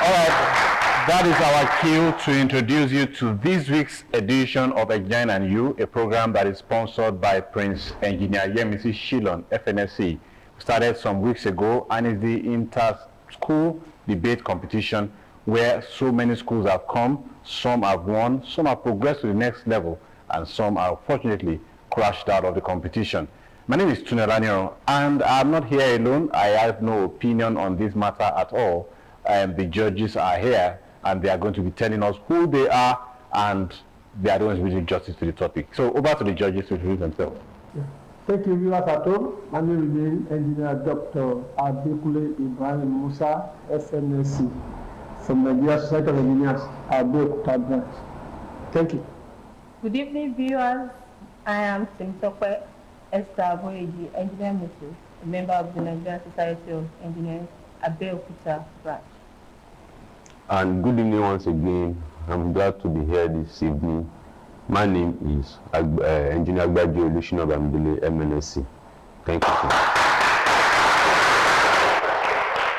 That is our cue to introduce you to this week's edition of Again and You, a program that is sponsored by Prince Engineer Yemisi Shillon, FNSC. Started some weeks ago and is the inter-school debate competition where so many schools have come, some have won, some have progressed to the next level, and some are fortunately crashed out of the competition. My name is Tunelaniero, and I'm not here alone. I have no opinion on this matter at all. The judges are here, and they are going to be telling us who they are, and they are going to be doing justice to the topic. So over to the judges to introduce themselves. Yeah. Thank you, viewers at home. My name is Engineer Dr. Abekule Ibrahim Musa, FNSC, from Nigeria Society of Engineers, BABCOCK branch. Thank you. Good evening, viewers. I am Simtope Esther Boyeji, Engineer Mrs., a member of the Nigeria Society of Engineers, BABCOCK branch. And good evening once again. I'm glad to be here this evening. My name is Engineer Agbaji Olushina Bamidele, MNSC. Thank you. All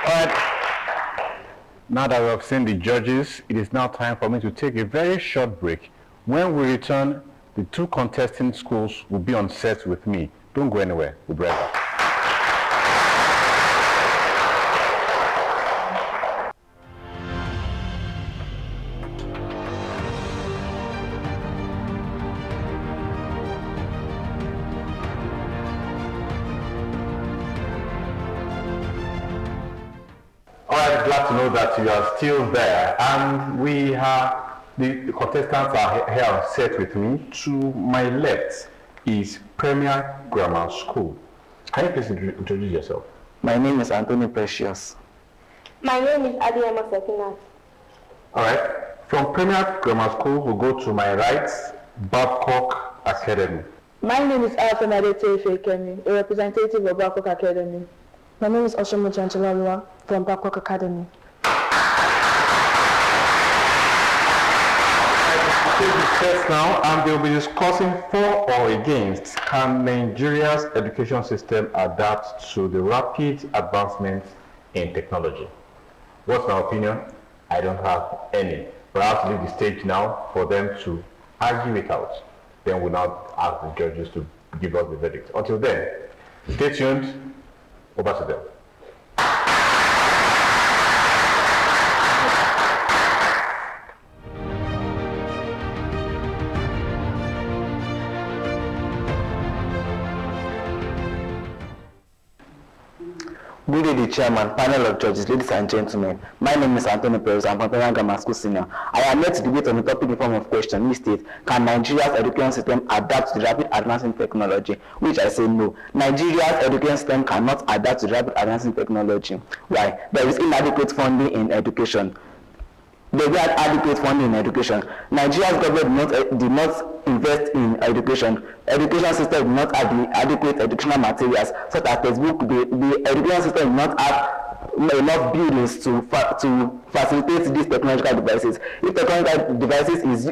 right. Now that we have seen the judges, it is now time for me to take a very short break. When we return, the two contesting schools will be on set with me. Don't go anywhere. We'll be right back. Glad to know that you are still there, and we have the contestants are here on set with me. To my left is Premier Grammar School. Can you please introduce yourself? My name is Anthony Precious. My name is Adiyama Sekinat. All right. From Premier Grammar School, we'll go to my right, BABCOCK Academy. My name is Alton Adetefe Kemi, a representative of BABCOCK Academy. My name is Oshomo Janchalalua from BABCOCK Academy. Now, and they'll be discussing for or against, can Nigeria's education system adapt to the rapid advancements in technology? What's my opinion? I don't have any. But I have to leave the stage now for them to argue it out. Then we'll now ask the judges to give us the verdict. Until then, stay tuned. Over to them. Good evening, Chairman, panel of judges, ladies and gentlemen. My name is Anthony Perez. I'm from Premier Grammar School Senior. I am here to debate on the topic in form of question. Which states, can Nigeria's education system adapt to the rapid advancing technology? Which I say no. Nigeria's education system cannot adapt to the rapid advancing technology. Why? There is inadequate funding in education. They had adequate funding in education. Nigeria's government did not invest in education. Education system did not have the adequate educational materials, such as textbook. The education system did not have enough buildings to facilitate these technological devices. If technological devices is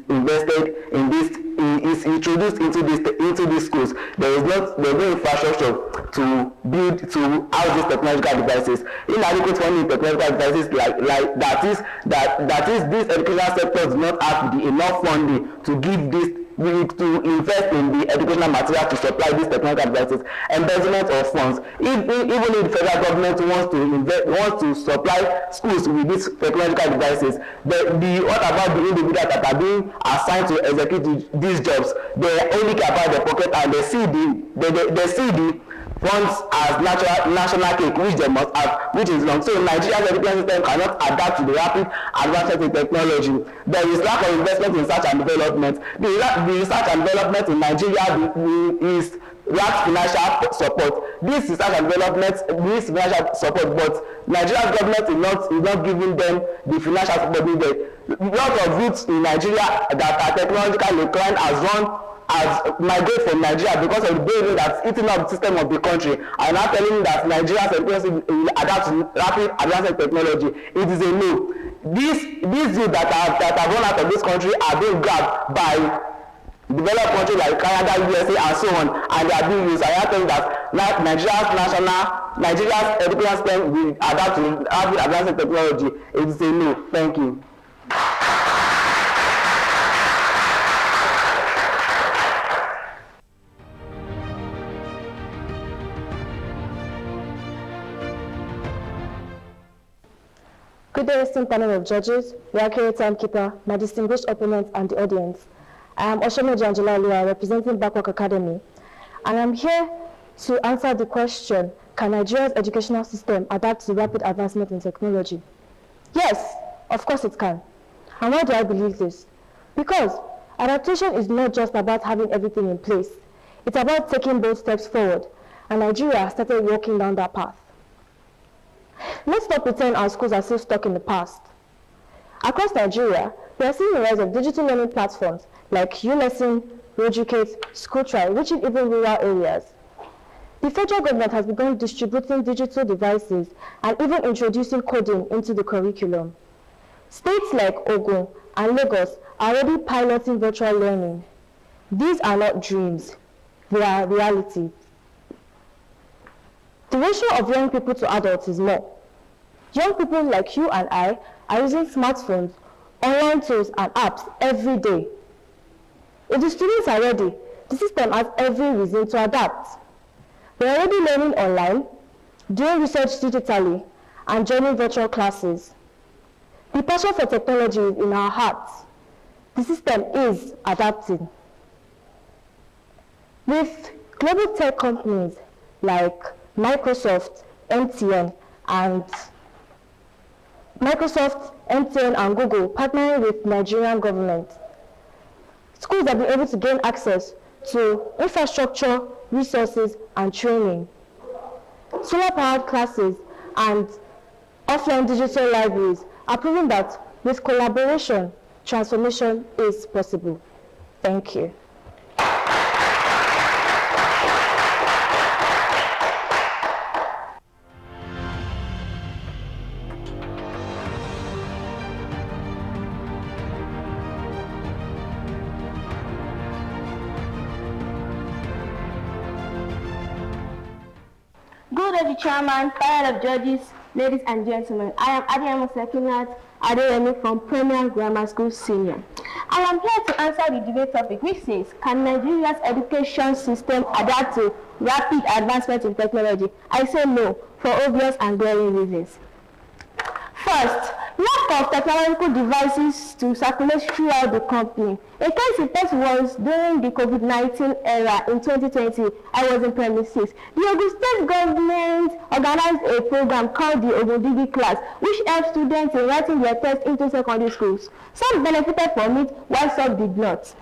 invested in this, is introduced into these schools, there is no infrastructure to build to house these technological devices. Inadequate funding in technological devices like that is this educational sector does not have enough funding to give this, to invest in the educational material to supply these technological devices. Embezzlement of funds. Even if the federal government wants to supply schools with these technological devices, what about the individuals that are being assigned to execute these jobs? They only care about their pocket, and they see the funds as national cake, which they must have, which is long. So Nigeria's education system cannot adapt to the rapid advancement in technology. There is lack of investment in research and development. The research and development in Nigeria lacks financial support. This research and development needs financial support, but Nigeria's government is not giving them the financial support needed. A lot of youths in Nigeria that are technologically inclined has migrated from Nigeria because of the building that's eating up the system of the country. I'm not telling you that Nigeria's education will adapt to rapid advanced technology. It is a no. These youth that have run out of this country are being grabbed by developed countries like Canada, USA, and so on, and they are being used. I am telling you that that Nigeria's education system will adapt to rapid advancing technology, it is a no. Thank you. Good day, esteemed panel of judges, the accurate timekeeper, my distinguished opponents, and the audience. I am Oshomoji Angela Lua, representing BABCOCK Academy, and I'm here to answer the question, can Nigeria's educational system adapt to rapid advancement in technology? Yes, of course it can. And why do I believe this? Because adaptation is not just about having everything in place. It's about taking bold steps forward, and Nigeria started walking down that path. Let's not pretend our schools are still stuck in the past. Across Nigeria, we are seeing the rise of digital learning platforms like ULesson, Educate, SchoolTry, reaching even rural areas. The federal government has begun distributing digital devices and even introducing coding into the curriculum. States like Ogun and Lagos are already piloting virtual learning. These are not dreams, they are reality. The ratio of young people to adults is more. Young people like you and I are using smartphones, online tools, and apps every day. If the students are ready, the system has every reason to adapt. We are already learning online, doing research digitally, and joining virtual classes. The passion for technology is in our hearts. The system is adapting. With global tech companies like Microsoft, MTN, and Google partnering with Nigerian government, schools have been able to gain access to infrastructure, resources, and training. Solar-powered classes and offline digital libraries are proving that with collaboration, transformation is possible. Thank you. Good day, Chairman, panel of judges, ladies and gentlemen. I am Adiyemo Sekinat Adeyemi from Premier Grammar School Senior. I am here to answer the debate topic, which says, can Nigeria's education system adapt to rapid advancement in technology? I say no, for obvious and glaring reasons. First, lack of technological devices to circulate throughout the company. A case in point was during the COVID-19 era in 2020. I was in premises. The Ogun State government organized a program called the Ogtv class, which helped students in writing their tests into secondary schools. Some benefited from it, while some did not.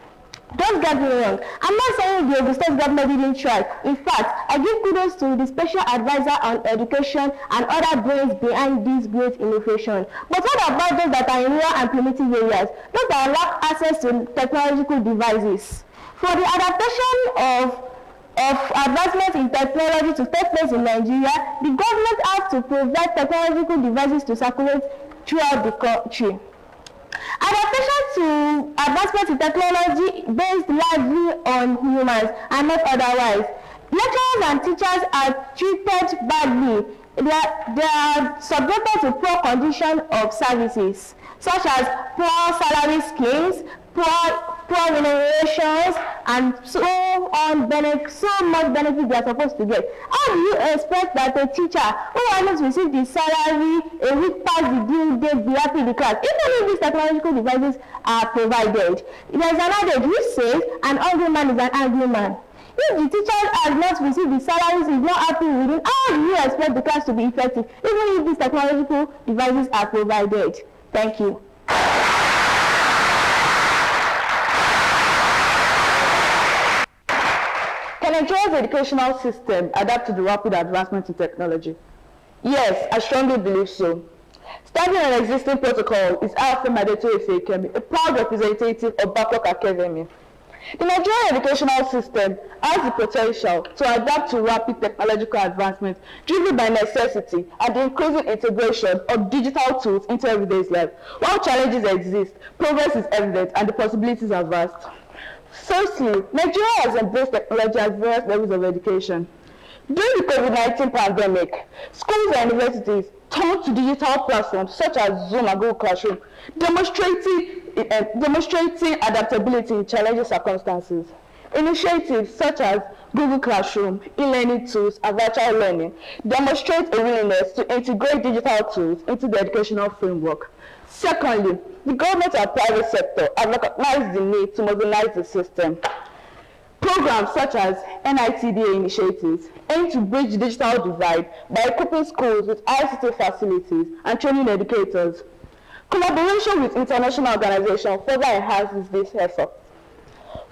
Don't get me wrong, I'm not saying the Ogun State government didn't try. In fact, I give kudos to the special advisor on education and other brains behind this great innovation. But what about those that are in rural and primitive areas, those that lack access to technological devices? For the adaptation of advancement in technology to take place in Nigeria, the government has to provide technological devices to circulate throughout the country. Adaptation to advancement in technology based largely on humans and not otherwise. Lecturers and teachers are treated badly. They are subjected to poor condition of services, such as poor salary schemes, poor remunerations, and so much benefit they are supposed to get. How do you expect that a teacher who hasn't received the salary a week past the due date be happy in the class, even if these technological devices are provided? There is an adage which says an angry man is an angry man. If the teacher has not received the salaries, is not happy with it, how do you expect the class to be effective, even if these technological devices are provided? Thank you. Can Nigeria's educational system adapt to the rapid advancement in technology? Yes, I strongly believe so. Standing on existing protocol is Alfred Kemi, a proud representative of BABCOCK Academy. The Nigerian educational system has the potential to adapt to rapid technological advancement driven by necessity and the increasing integration of digital tools into everyday's life. While challenges exist, progress is evident and the possibilities are vast. Firstly, Nigeria has embraced technology at various levels of education. During the COVID-19 pandemic, schools and universities turned to digital platforms such as Zoom and Google Classroom, demonstrating adaptability in challenging circumstances. Initiatives such as Google Classroom, e-learning tools, and virtual learning demonstrate a willingness to integrate digital tools into the educational framework. Secondly, the government and private sector have recognized the need to modernize the system. Programs such as NITDA initiatives aim to bridge the digital divide by equipping schools with ICT facilities and training educators. Collaboration with international organizations further enhances this effort.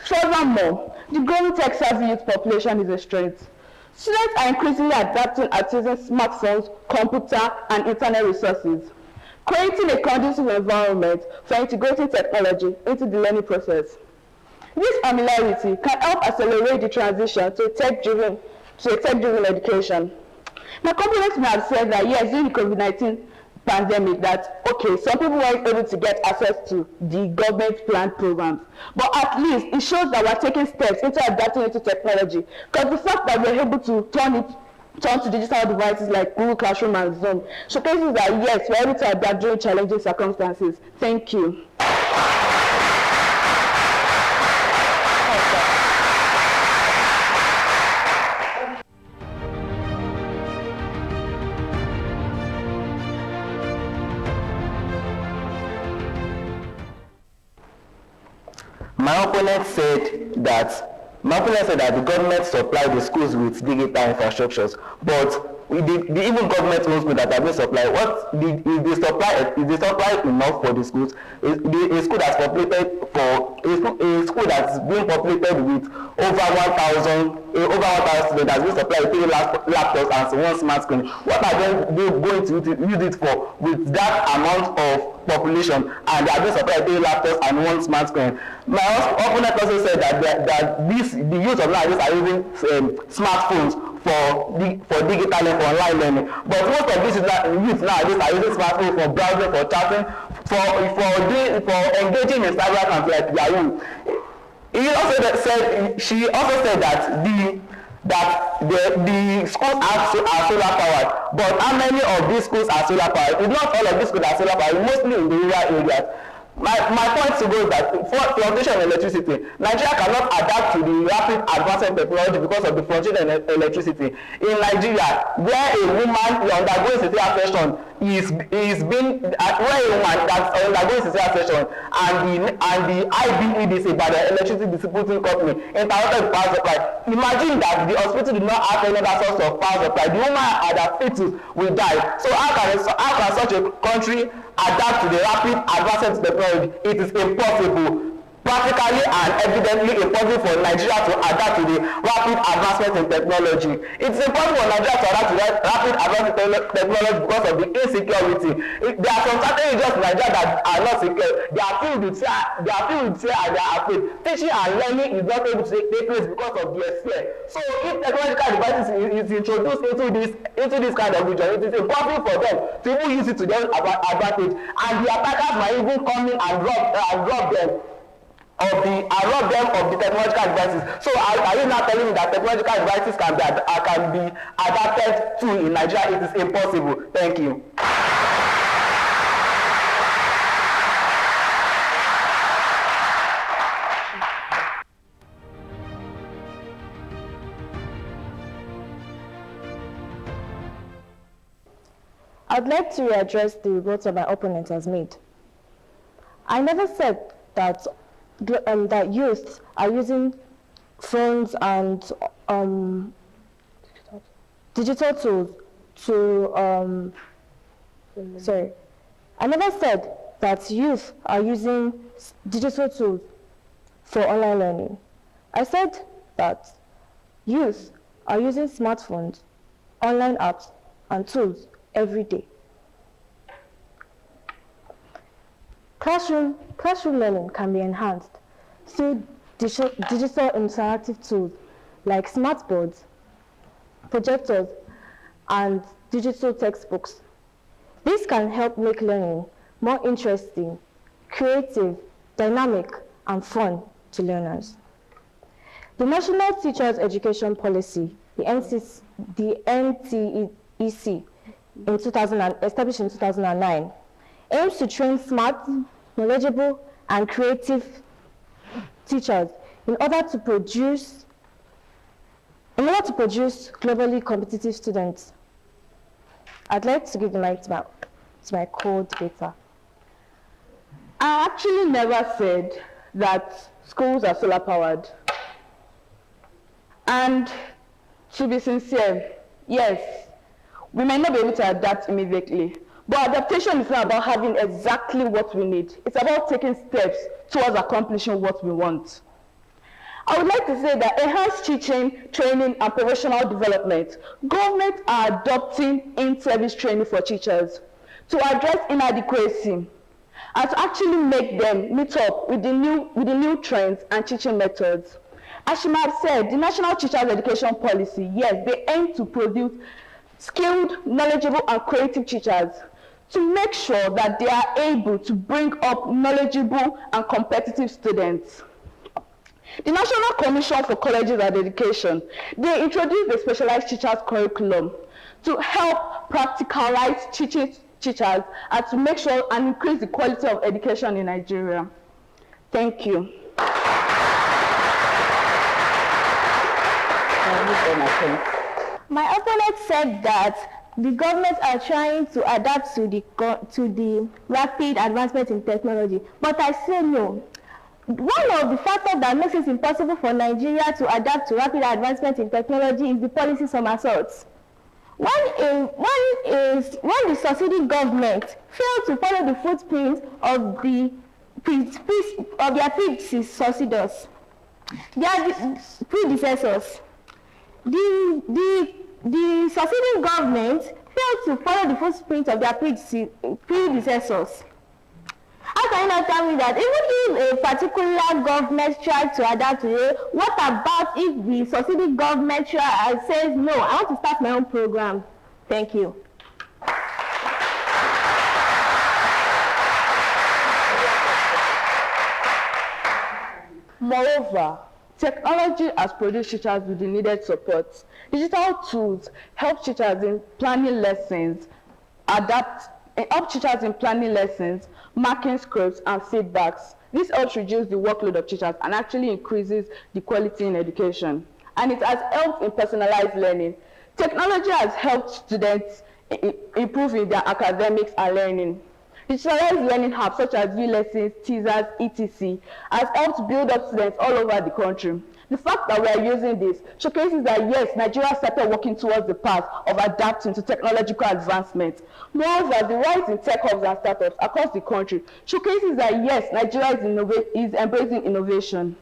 Furthermore, the growing tech-savvy youth population is a strength. Students are increasingly adapting at using smartphones, computer, and internet resources, creating a conducive environment for integrating technology into the learning process. This familiarity can help accelerate the transition to a tech-driven education. My components may have said that yes, during the COVID-19 pandemic, that okay, some people weren't able to get access to the government planned programs, but at least it shows that we're taking steps into adapting into technology, because the fact that we're able to turn to digital devices like Google Classroom and Zoom showcases that yes, we're able to adapt during challenging circumstances. Thank you. My opponent said that the government supplied the schools with digital infrastructures, but the even government own schools that have been supplied, is the supply enough for the schools? A school that's been populated with over 1,000 students that's been supplied with 3 laptops and 1 smart screen. What are they going to use it for with that amount of population, and they are being supplied 3 laptops and 1 smart screen? My opponent also said that the youth of nowadays are using smartphones for digital and for online learning, but most of these youth nowadays are using smartphones for browsing, for chatting, for engaging in cyber camps like Yahoo. She also said that the schools are solar powered, but how many of these schools are solar powered? It's not all of these schools are solar powered, mostly in the rural areas. My point to go is that for fluctuation in electricity, Nigeria cannot adapt to the rapid advancement technology because of the fluctuation in electricity. In Nigeria, where a woman undergoing cesarean section and the IBEDC, by the electricity distributing company, interrupted the power supply. Imagine that the hospital did not have any other source of power supply. The woman and her fetus will die. So how can such a country adapt to the rapid advancement technology? It is impossible. Practically and evidently impossible for Nigeria to adapt to the rapid advancement in technology. It's impossible for Nigeria to adapt to that rapid advancement technology because of the insecurity. There are some certain regions in Nigeria that are not secure. They are filled with fear and they are afraid. Teaching and learning is not able to take place because of their fear. So if technological devices is introduced into this kind of region, it is impossible for them to even use it to their advantage. And the attackers might even come in and rob them of the technological devices. So are you now telling me that technological devices can be adapted to in Nigeria? It is impossible. Thank you. I'd like to readdress the reports that my opponent has made. I never said that youth are using phones and digital tools to I never said that youth are using digital tools for online learning. I said that youth are using smartphones, online apps, and tools every day. Classroom learning can be enhanced through digital interactive tools like smart boards, projectors, and digital textbooks. This can help make learning more interesting, creative, dynamic, and fun to learners. The National Teachers Education Policy the NTEC, established in 2009, aims to train smart, knowledgeable, and creative teachers in order to produce globally competitive students. I'd like to give the mic to my co-debater. I actually never said that schools are solar powered. And to be sincere, yes, we may not be able to adapt immediately, but adaptation is not about having exactly what we need. It's about taking steps towards accomplishing what we want. I would like to say that enhanced teaching, training, and professional development, governments are adopting in-service training for teachers to address inadequacy and to actually make them meet up with the new trends and teaching methods. As she might have said, the National Teachers Education Policy, yes, they aim to produce skilled, knowledgeable, and creative teachers to make sure that they are able to bring up knowledgeable and competitive students. The National Commission for Colleges and Education, they introduced the specialized teachers curriculum to help practicalize teachers and to make sure and increase the quality of education in Nigeria. Thank you. My opponent said that the government are trying to adapt to the rapid advancement in technology, but I say no. One of the factors that makes it impossible for Nigeria to adapt to rapid advancement in technology is the policy somersaults. When the succeeding government failed to follow the footprints of their predecessors, the succeeding government failed to follow the footprints of their predecessors. How can you not tell me that even if a particular government tried to adapt to it, what about if the succeeding government says, no, I want to start my own program? Thank you. Moreover, technology has produced teachers with the needed support. Digital tools help teachers in planning lessons, marking scripts, and feedbacks. This helps reduce the workload of teachers and actually increases the quality in education. And it has helped in personalized learning. Technology has helped students improve in their academics and learning. Digitalized learning apps such as U-Lessons, teasers, etc. has helped build up students all over the country. The fact that we are using this showcases that yes, Nigeria started working towards the path of adapting to technological advancement. Moreover, the rise in tech hubs and startups across the country showcases that yes, Nigeria is embracing innovation.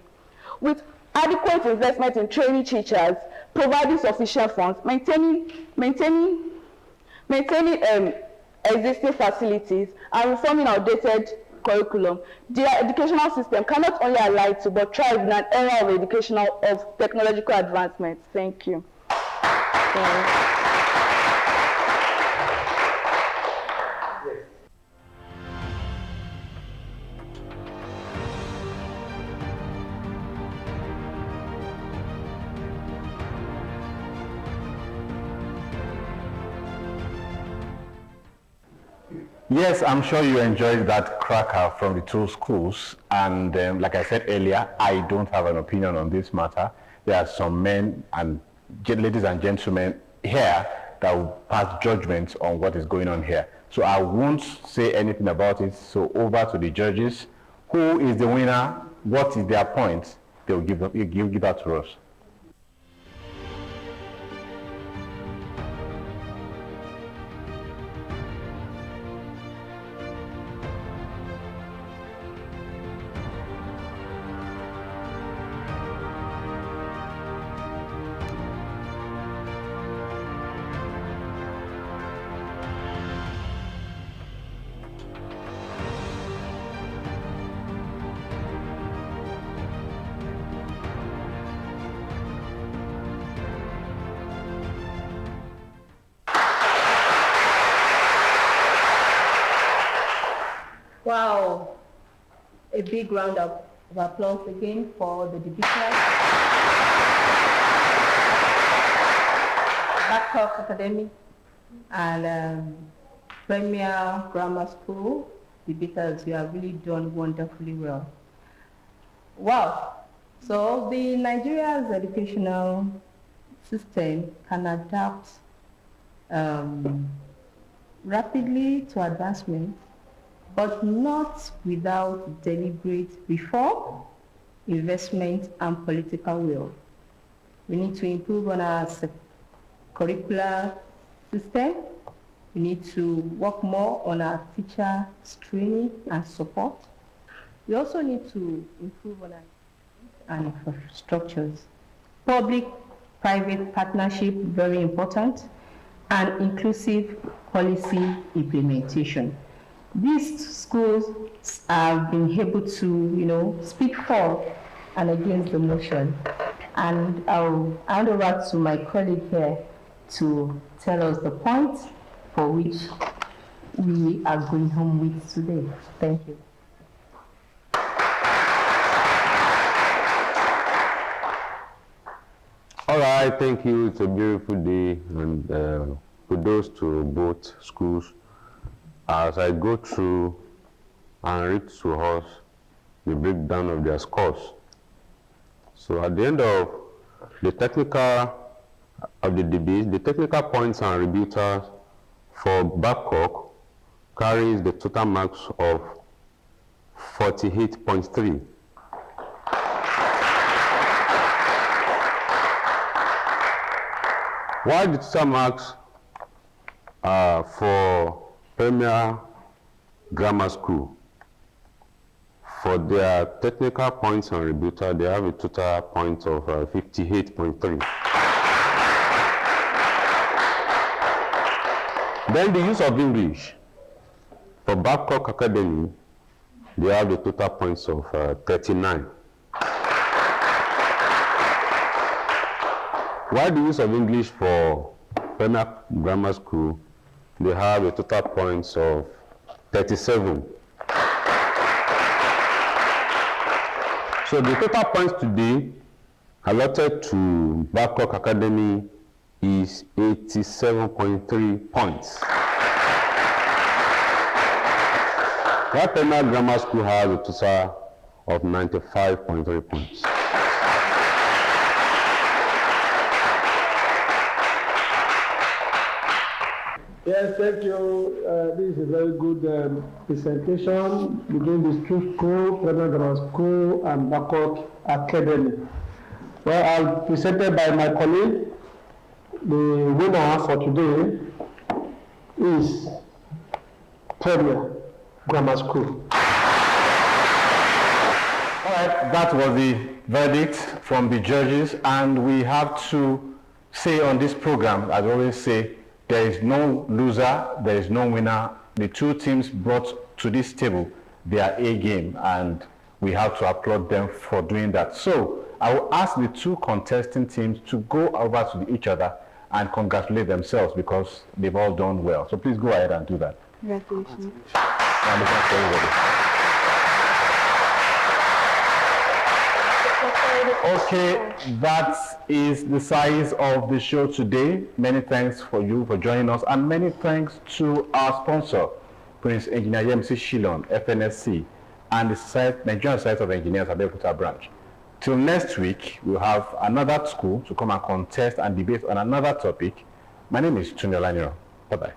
With adequate investment in training teachers, providing sufficient funds, maintaining existing facilities, and reforming outdated curriculum, the educational system cannot only ally to but thrive in an era of technological advancement. Thank you. Yes, I'm sure you enjoyed that cracker from the two schools. And like I said earlier, I don't have an opinion on this matter. There are some men and ladies and gentlemen here that will pass judgment on what is going on here. So I won't say anything about it. So over to the judges. Who is the winner? What is their point? They will give that to us. Wow, a big round of applause again for the debaters. BABCOCK Academy and Premier Grammar School debaters, you have really done wonderfully well. Wow. So the Nigeria's educational system can adapt rapidly to advancement, but not without deliberate reform, investment, and political will. We need to improve on our curricular system. We need to work more on our teacher training and support. We also need to improve on our infrastructures. Public-private partnership, very important, and inclusive policy implementation. These schools have been able to, speak for and against the motion. And I'll hand over to my colleague here to tell us the points for which we are going home with today. Thank you. All right, thank you. It's a beautiful day, and kudos to both schools. As I go through and read to us the breakdown of their scores. So at the end of the technical of the debate, the technical points and rebuttals for BABCOCK carries the total marks of 48.3. While the total marks for Premier Grammar School, for their technical points and rebuttal, they have a total point of 58.3. Then the use of English. For BABCOCK Academy, they have the total points of 39. While the use of English for Premier Grammar School, they have a total points of 37. So the total points today allotted to BABCOCK Academy is 87.3 points. While Premier Grammar School has a total of 95.3 points. Yes, thank you. This is a very good presentation between the two schools, Premier Grammar School and BABCOCK Academy. Well, I'll presented by my colleague. The winner for today is Premier Grammar School. All right, that was the verdict from the judges, and we have to say on this program, as I always say, there is no loser, there is no winner. The two teams brought to this table their A game, and we have to applaud them for doing that. So I will ask the two contesting teams to go over to each other and congratulate themselves because they've all done well. So please go ahead and do that. Congratulations. Okay, that is the size of the show today. Many thanks for you for joining us, and many thanks to our sponsor, Prince Engineer Yemisi Shillon, FNSC, and the Nigerian Society of Engineers Abeokuta branch. Till next week, we'll have another school to come and contest and debate on another topic. My name is Tunde Olaniro. Bye-bye.